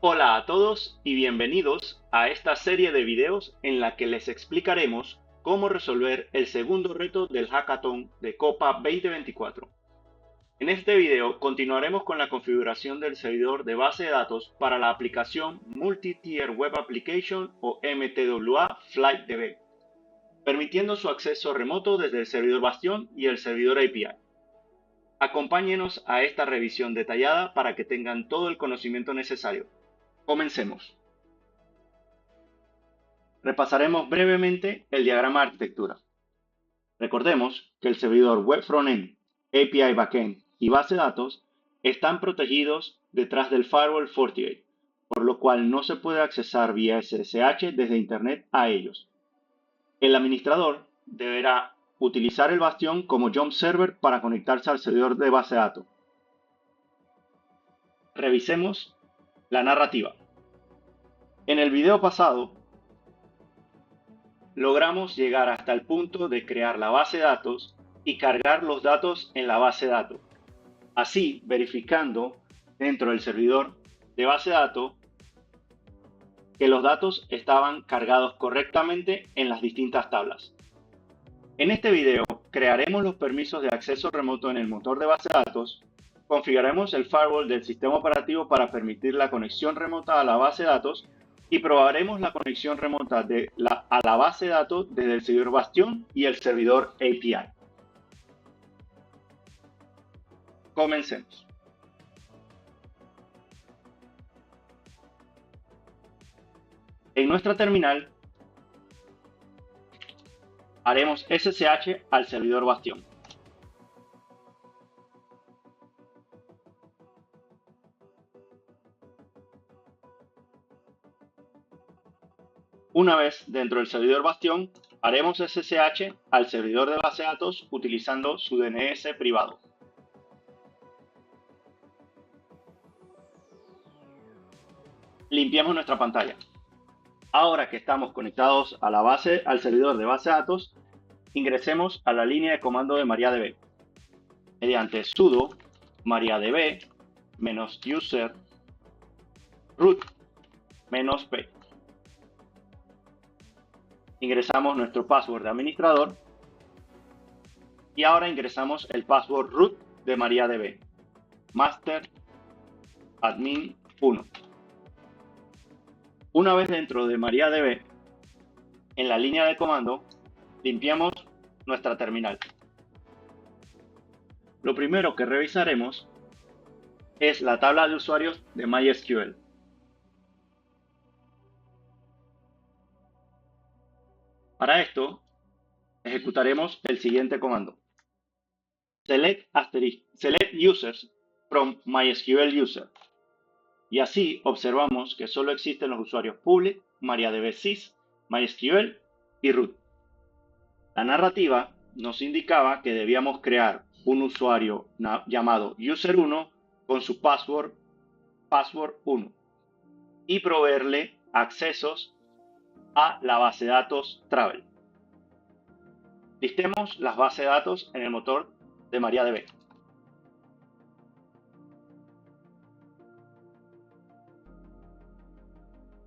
Hola a todos y bienvenidos a esta serie de videos en la que les explicaremos cómo resolver el segundo reto del Hackathon de Copa 2024. En este video continuaremos con la configuración del servidor de base de datos para la aplicación Multi-Tier Web Application o MTWA FlightDB, permitiendo su acceso remoto desde el servidor Bastion y el servidor API. Acompáñenos a esta revisión detallada para que tengan todo el conocimiento necesario. Comencemos. Repasaremos brevemente el diagrama de arquitectura. Recordemos que el servidor Web Frontend, API Backend y base de datos están protegidos detrás del firewall FortiGate, por lo cual no se puede accesar vía SSH desde Internet a ellos. El administrador deberá utilizar el Bastion como jump server para conectarse al servidor de base de datos. Revisemos la narrativa. En el video pasado, logramos llegar hasta el punto de crear la base de datos y cargar los datos en la base de datos. Así, verificando dentro del servidor de base de datos que los datos estaban cargados correctamente en las distintas tablas. En este video crearemos los permisos de acceso remoto en el motor de base de datos, configuraremos el firewall del sistema operativo para permitir la conexión remota a la base de datos y probaremos la conexión remota a la base de datos desde el servidor Bastion y el servidor API. Comencemos. En nuestra terminal haremos SSH al servidor Bastion. Una vez dentro del servidor Bastion, haremos SSH al servidor de base de datos utilizando su DNS privado. Limpiamos nuestra pantalla. Ahora que estamos conectados a al servidor de base de datos, ingresemos a la línea de comando de MariaDB mediante sudo mariadb -user root -p. Ingresamos nuestro password de administrador y ahora ingresamos el password root de MariaDB, master admin 1. Una vez dentro de MariaDB, en la línea de comando, limpiamos nuestra terminal. Lo primero que revisaremos es la tabla de usuarios de MySQL. Para esto, ejecutaremos el siguiente comando. Select users from MySQL user. Y así observamos que solo existen los usuarios public, MariaDB sys, MySQL y root. La narrativa nos indicaba que debíamos crear un usuario llamado user1 con su password 1 y proveerle accesos a la base de datos Travel. Listemos las bases de datos en el motor de MariaDB.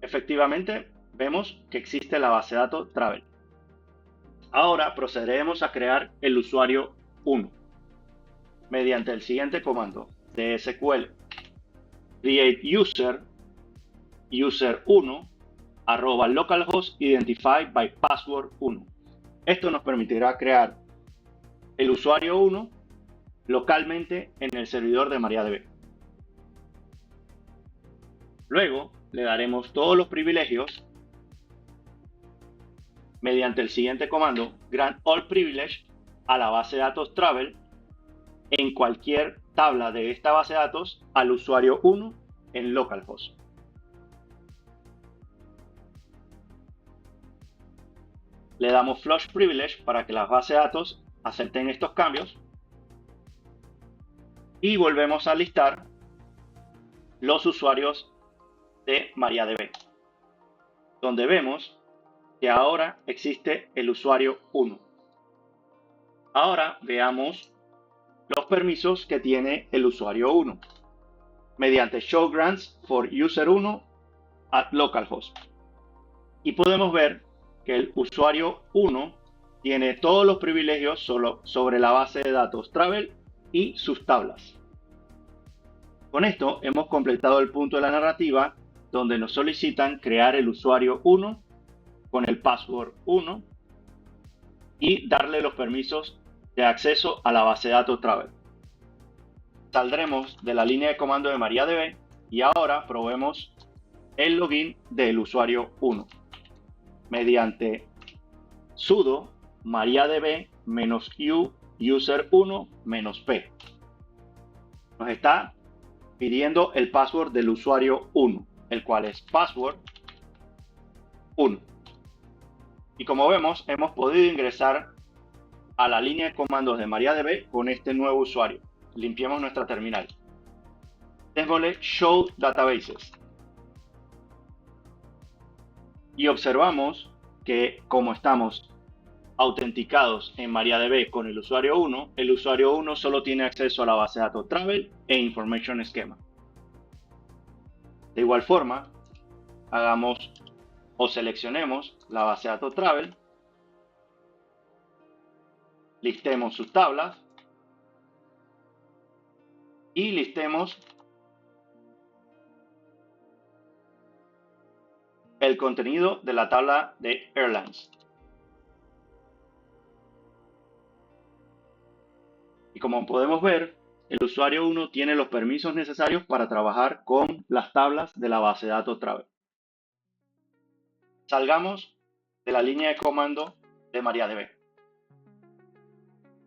Efectivamente, vemos que existe la base de datos Travel. Ahora procederemos a crear el usuario 1 mediante el siguiente comando de SQL create user1 @localhost identified by password 1. Esto nos permitirá crear el usuario 1 localmente en el servidor de MariaDB. Luego le daremos todos los privilegios mediante el siguiente comando grant all privilege a la base de datos Travel en cualquier tabla de esta base de datos al usuario 1 en localhost. Le damos flush privilege para que las bases de datos acepten estos cambios y volvemos a listar los usuarios de MariaDB, donde vemos que ahora existe el usuario 1. Ahora veamos los permisos que tiene el usuario 1. mediante show grants for user 1 at localhost. Y podemos ver que el usuario 1 tiene todos los privilegios sobre la base de datos Travel y sus tablas. Con esto hemos completado el punto de la narrativa donde nos solicitan crear el usuario 1 con el password 1 y darle los permisos de acceso a la base de datos Travel. Saldremos de la línea de comando de MariaDB y ahora probemos el login del usuario 1 mediante sudo mariadb-u user1-p. Nos está pidiendo el password del usuario 1, el cual es password 1. Y como vemos, hemos podido ingresar a la línea de comandos de MariaDB con este nuevo usuario. Limpiemos nuestra terminal. Démosle Show Databases. Y observamos que como estamos autenticados en MariaDB con el usuario 1, el usuario 1 solo tiene acceso a la base de datos Travel e Information Schema. De igual forma, hagamos o seleccionemos la base de datos Travel, listemos sus tablas y listemos el contenido de la tabla de Airlines. Y como podemos ver, el usuario 1 tiene los permisos necesarios para trabajar con las tablas de la base de datos Travel. Salgamos de la línea de comando de MariaDB.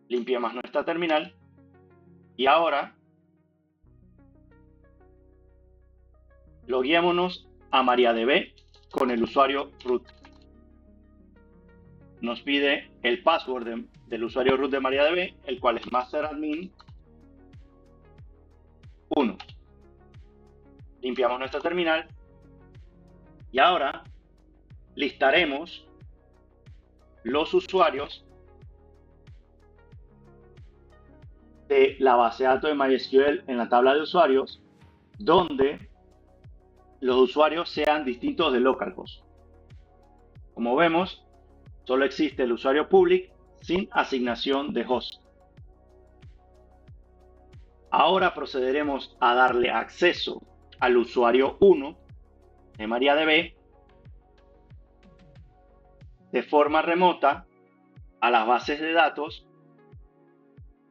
Limpiemos nuestra terminal y ahora loguémonos a MariaDB con el usuario root. Nos pide el password del usuario root de MariaDB, el cual es masteradmin 1. Limpiamos nuestra terminal y ahora listaremos los usuarios de la base de datos de MySQL en la tabla de usuarios, donde los usuarios sean distintos de localhost. Como vemos, solo existe el usuario public sin asignación de host. Ahora procederemos a darle acceso al usuario 1 de MariaDB de forma remota a las bases de datos,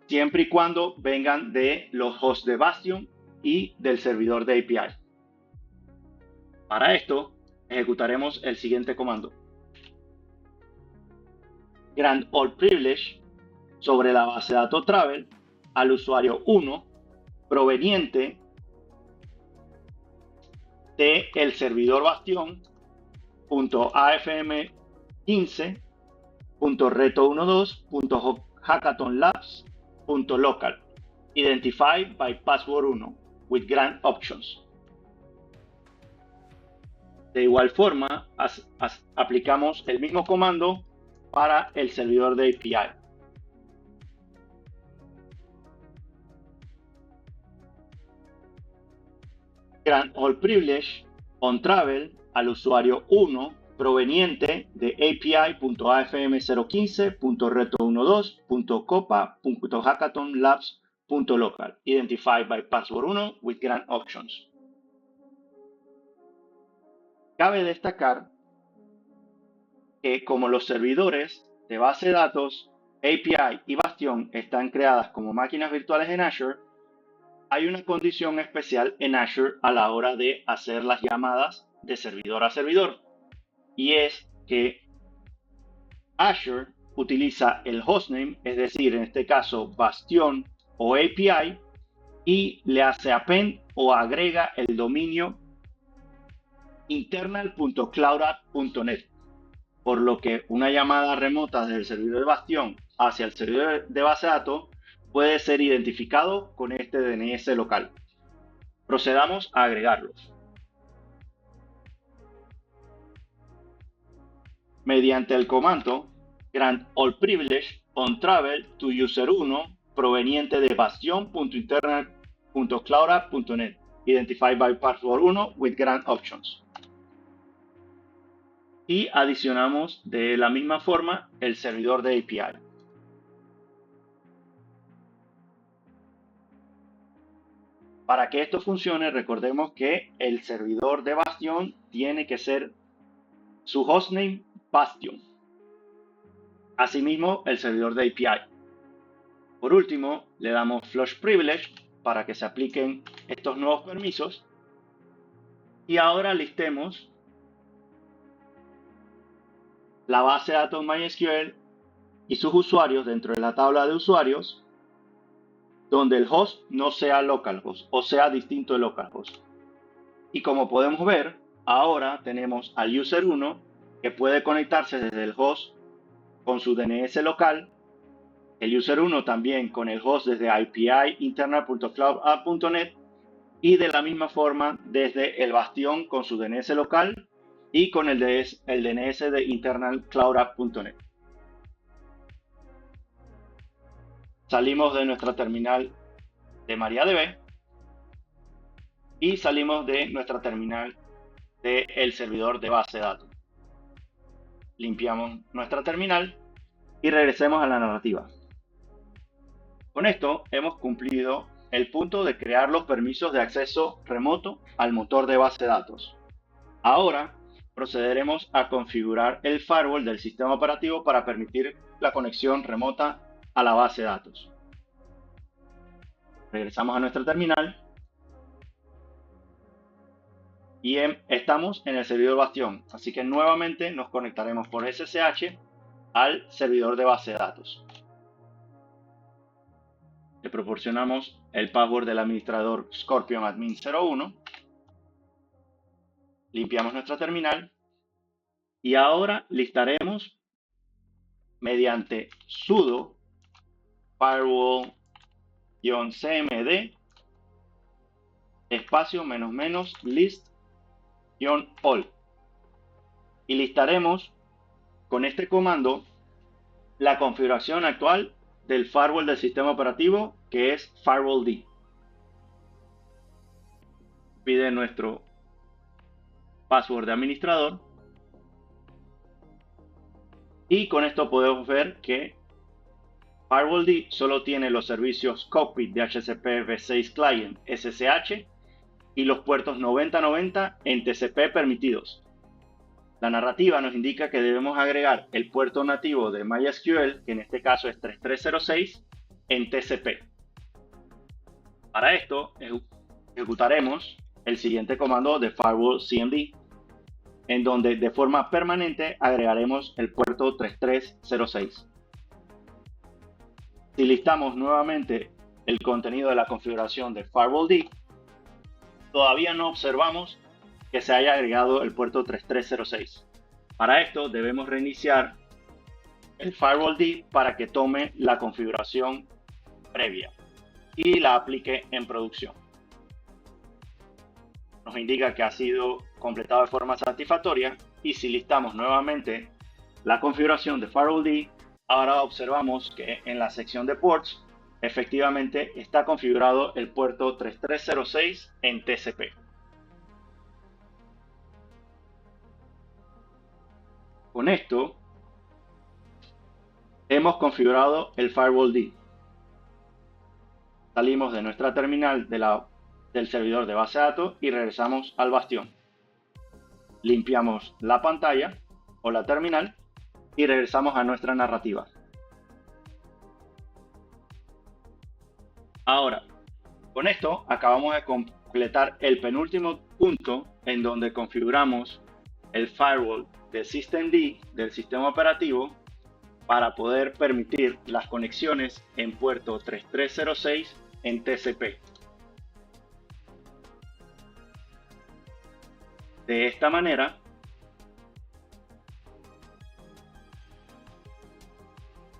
siempre y cuando vengan de los hosts de Bastion y del servidor de API. Para esto, ejecutaremos el siguiente comando. Grant all privilege sobre la base de datos Travel al usuario 1 proveniente de el servidor bastion.afm15.reto12.hackathonlabs.local identified by password 1 with grant options. De igual forma, aplicamos el mismo comando para el servidor de API. Grant all privilege on travel al usuario 1 proveniente de api.afm015.reto12.copa.hackathonlabs.local identified by password 1 with grant options. Cabe destacar que como los servidores de base de datos, API y Bastion están creadas como máquinas virtuales en Azure, hay una condición especial en Azure a la hora de hacer las llamadas de servidor a servidor, y es que Azure utiliza el hostname, es decir, en este caso Bastion o API, y le hace append o agrega el dominio internal.cloudapp.net, por lo que una llamada remota desde el servidor de Bastion hacia el servidor de base de datos puede ser identificado con este DNS local. Procedamos a agregarlos. Mediante el comando grant all privilege on travel to user 1 proveniente de bastion.internal.cloudapp.net identified by password 1 with grant options. Y adicionamos de la misma forma el servidor de API. Para que esto funcione, recordemos que el servidor de Bastion tiene que ser su hostname Bastion. Asimismo, el servidor de API. Por último, le damos Flush Privilege para que se apliquen estos nuevos permisos. Y ahora listemos la base de datos MySQL y sus usuarios dentro de la tabla de usuarios, donde el host no sea localhost o sea distinto de localhost. Y como podemos ver, ahora tenemos al user 1 que puede conectarse desde el host con su DNS local, el user 1 también con el host desde api-internal.cloudapp.net y de la misma forma desde el Bastion con su DNS local y con el DNS de internal.cloudapp.net. Salimos de nuestra terminal de MariaDB y salimos de nuestra terminal del servidor de base de datos. Limpiamos nuestra terminal y regresemos a la narrativa. Con esto hemos cumplido el punto de crear los permisos de acceso remoto al motor de base de datos. Ahora procederemos a configurar el firewall del sistema operativo para permitir la conexión remota a la base de datos. Regresamos a nuestra terminal y estamos en el servidor Bastion, así que nuevamente nos conectaremos por SSH al servidor de base de datos. Le proporcionamos el password del administrador Scorpion Admin 01. Limpiamos nuestra terminal y ahora listaremos mediante sudo firewall-cmd espacio list-all y listaremos con este comando la configuración actual del firewall del sistema operativo, que es firewall-d. Pide nuestro password de administrador y con esto podemos ver que firewall-d solo tiene los servicios cockpit de DHCP v6 client SSH y los puertos 9090 en TCP permitidos. La narrativa nos indica que debemos agregar el puerto nativo de MySQL, que en este caso es 3306, en TCP. Para esto ejecutaremos el siguiente comando de firewall cmd, en donde de forma permanente agregaremos el puerto 3306. Si listamos nuevamente el contenido de la configuración de firewall-d, todavía no observamos que se haya agregado el puerto 3306. Para esto debemos reiniciar el firewall-d para que tome la configuración previa y la aplique en producción. Nos indica que ha sido completado de forma satisfactoria y si listamos nuevamente la configuración de firewall-d, ahora observamos que en la sección de ports efectivamente está configurado el puerto 3306 en TCP. Con esto hemos configurado el firewall-d. Salimos de nuestra terminal del servidor de base de datos y regresamos al Bastion. Limpiamos la pantalla o la terminal y regresamos a nuestra narrativa. Ahora, con esto acabamos de completar el penúltimo punto en donde configuramos el firewall de systemd del sistema operativo para poder permitir las conexiones en puerto 3306 en TCP. De esta manera,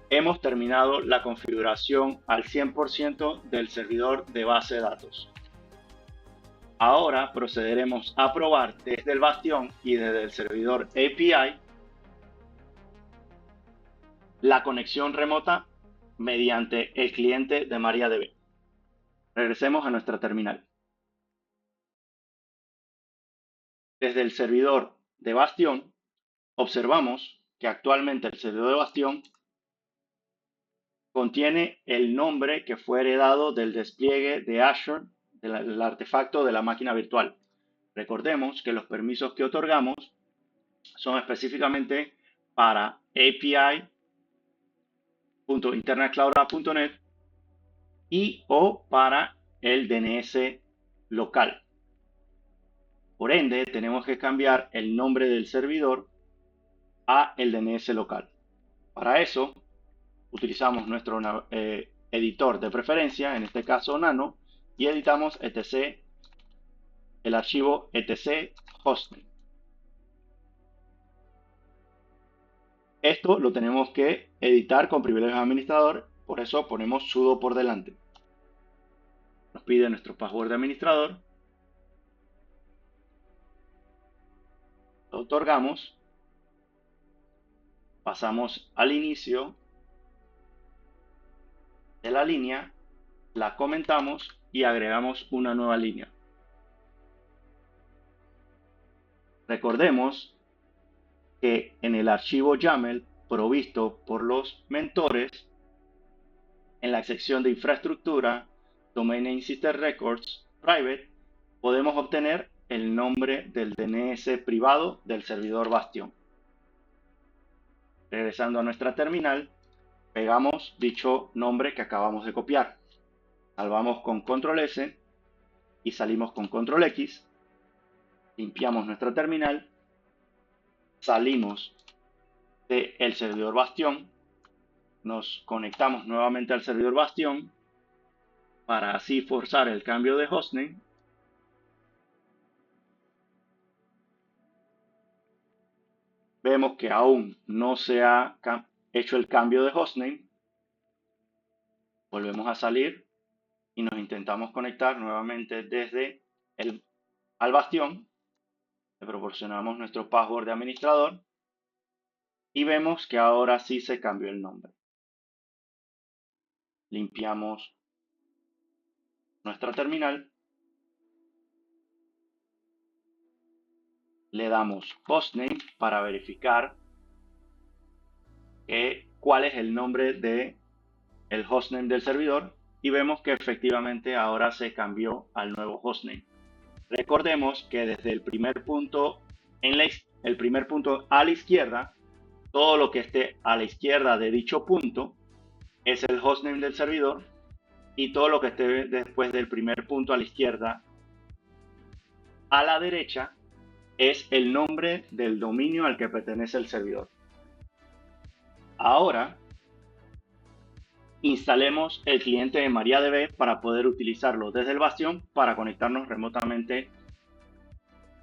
hemos terminado la configuración al 100% del servidor de base de datos. Ahora procederemos a probar desde el Bastion y desde el servidor API la conexión remota mediante el cliente de MariaDB. Regresemos a nuestra terminal. Desde el servidor de Bastion, observamos que actualmente el servidor de Bastion contiene el nombre que fue heredado del despliegue de Azure, del artefacto de la máquina virtual. Recordemos que los permisos que otorgamos son específicamente para API.internetcloud.net y o para el DNS local. Por ende, tenemos que cambiar el nombre del servidor a el DNS local. Para eso, utilizamos nuestro editor de preferencia, en este caso Nano, y editamos etc, el archivo etc hosting. Esto lo tenemos que editar con privilegios de administrador, por eso ponemos sudo por delante. Nos pide nuestro password de administrador, lo otorgamos, pasamos al inicio de la línea, la comentamos y agregamos una nueva línea. Recordemos que en el archivo YAML provisto por los mentores, en la sección de infraestructura, Domain Name System Records Private, podemos obtener el nombre del DNS privado del servidor Bastion. Regresando a nuestra terminal, pegamos dicho nombre que acabamos de copiar. Salvamos con Control S y salimos con Control X. Limpiamos nuestra terminal. Salimos del servidor Bastion. Nos conectamos nuevamente al servidor Bastion para así forzar el cambio de hostname. Vemos que aún no se ha hecho el cambio de hostname. Volvemos a salir y nos intentamos conectar nuevamente desde al Bastion. Le proporcionamos nuestro password de administrador y vemos que ahora sí se cambió el nombre. Limpiamos nuestra terminal, le damos hostname para verificar cuál es el nombre de el hostname del servidor y vemos que efectivamente ahora se cambió al nuevo hostname. Recordemos que desde el primer punto a la izquierda, todo lo que esté a la izquierda de dicho punto es el hostname del servidor y todo lo que esté después del primer punto a la izquierda a la derecha es el nombre del dominio al que pertenece el servidor. Ahora instalemos el cliente de MariaDB para poder utilizarlo desde el Bastion para conectarnos remotamente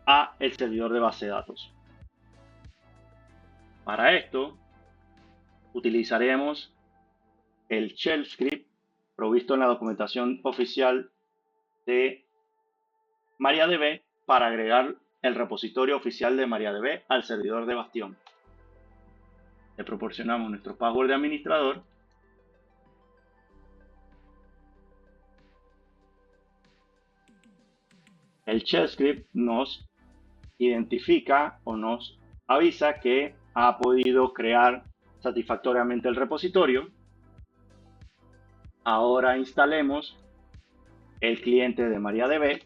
a el servidor de base de datos. Para esto utilizaremos el shell script provisto en la documentación oficial de MariaDB para agregar el repositorio oficial de MariaDB al servidor de Bastion. Le proporcionamos nuestro password de administrador el shell script nos identifica o nos avisa que ha podido crear satisfactoriamente el repositorio. Ahora instalemos el cliente de MariaDB,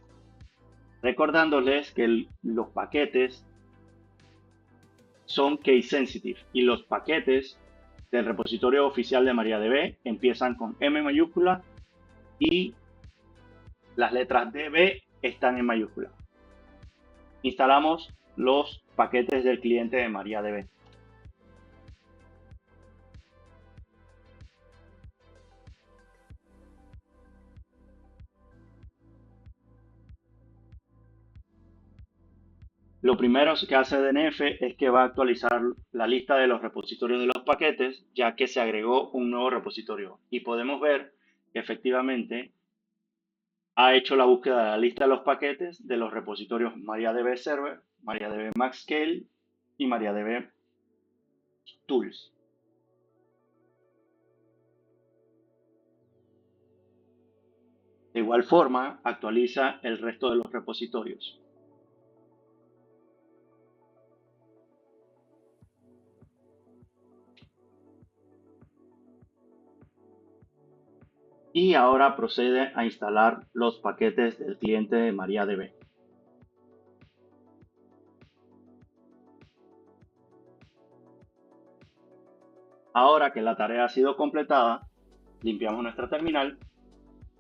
recordándoles que los paquetes son case sensitive y los paquetes del repositorio oficial de MariaDB empiezan con M mayúscula y las letras DB están en mayúscula. Instalamos los paquetes del cliente de MariaDB. Lo primero que hace DNF es que va a actualizar la lista de los repositorios de los paquetes, ya que se agregó un nuevo repositorio. Y podemos ver que efectivamente ha hecho la búsqueda de la lista de los paquetes de los repositorios MariaDB Server, MariaDB MaxScale y MariaDB Tools. De igual forma, actualiza el resto de los repositorios. Y ahora procede a instalar los paquetes del cliente de MariaDB. Ahora que la tarea ha sido completada, limpiamos nuestra terminal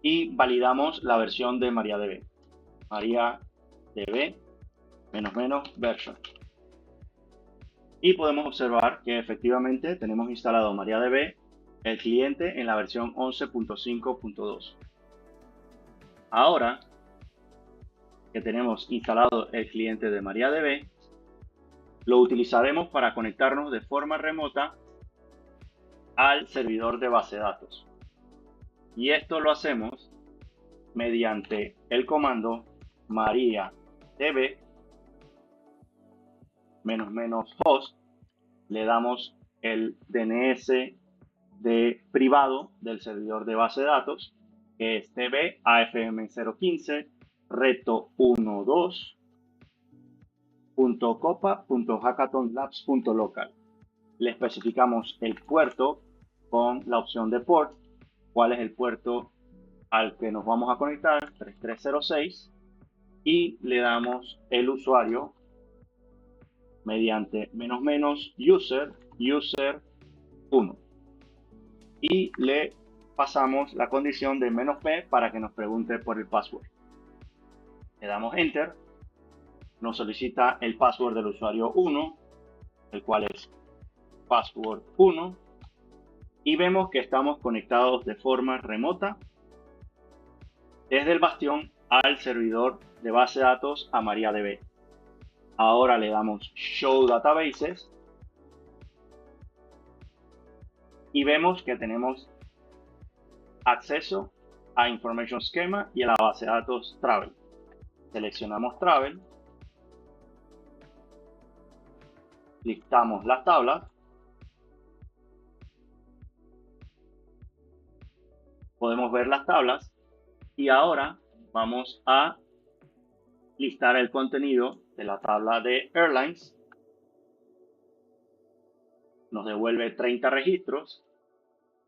y validamos la versión de MariaDB. MariaDB --version. Y podemos observar que efectivamente tenemos instalado MariaDB, el cliente, en la versión 11.5.2. Ahora que tenemos instalado el cliente de MariaDB, lo utilizaremos para conectarnos de forma remota al servidor de base de datos. Y esto lo hacemos mediante el comando mariadb --host. Le damos el DNS de privado del servidor de base de datos, que es db-afm015 reto12.copa.hackathonlabs.local. Le especificamos el puerto con la opción de port, cuál es el puerto al que nos vamos a conectar, 3306, y le damos el usuario mediante --user 1, y le pasamos la condición de -p para que nos pregunte por el password. Le damos enter, nos solicita el password del usuario 1, el cual es password 1, y vemos que estamos conectados de forma remota desde el bastión al servidor de base de datos a MariaDB. Ahora le damos Show Databases y vemos que tenemos acceso a Information Schema y a la base de datos Travel. Seleccionamos Travel, listamos las tablas, podemos ver las tablas y ahora vamos a listar el contenido de la tabla de Airlines. Nos devuelve 30 registros.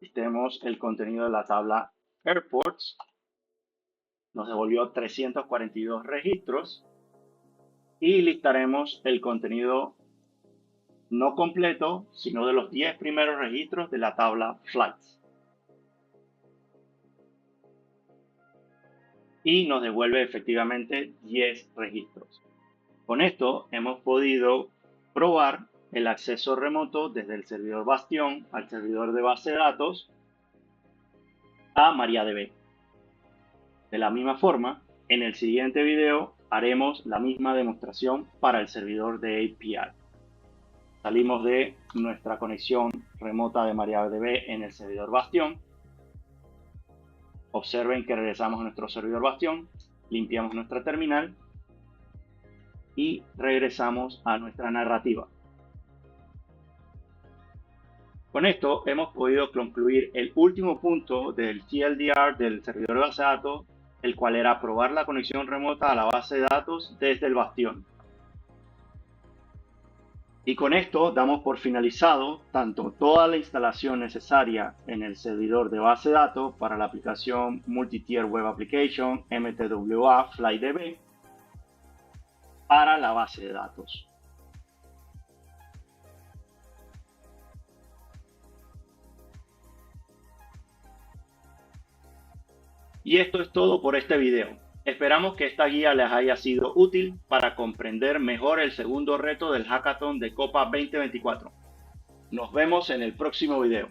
Listemos el contenido de la tabla Airports. Nos devolvió 342 registros. Y listaremos el contenido no completo, sino de los 10 primeros registros de la tabla Flights. Y nos devuelve efectivamente 10 registros. Con esto hemos podido probar el acceso remoto desde el servidor Bastión al servidor de base de datos a MariaDB. De la misma forma, en el siguiente video haremos la misma demostración para el servidor de API. Salimos de nuestra conexión remota de MariaDB en el servidor Bastión. Observen que regresamos a nuestro servidor Bastión, limpiamos nuestra terminal y regresamos a nuestra narrativa. Con esto hemos podido concluir el último punto del TLDR del servidor de base de datos, el cual era probar la conexión remota a la base de datos desde el Bastión. Y con esto damos por finalizado tanto toda la instalación necesaria en el servidor de base de datos para la aplicación Multi-Tier Web Application MTWA FlyDB para la base de datos. Y esto es todo por este video. Esperamos que esta guía les haya sido útil para comprender mejor el segundo reto del Hackathon de Copa 2024. Nos vemos en el próximo video.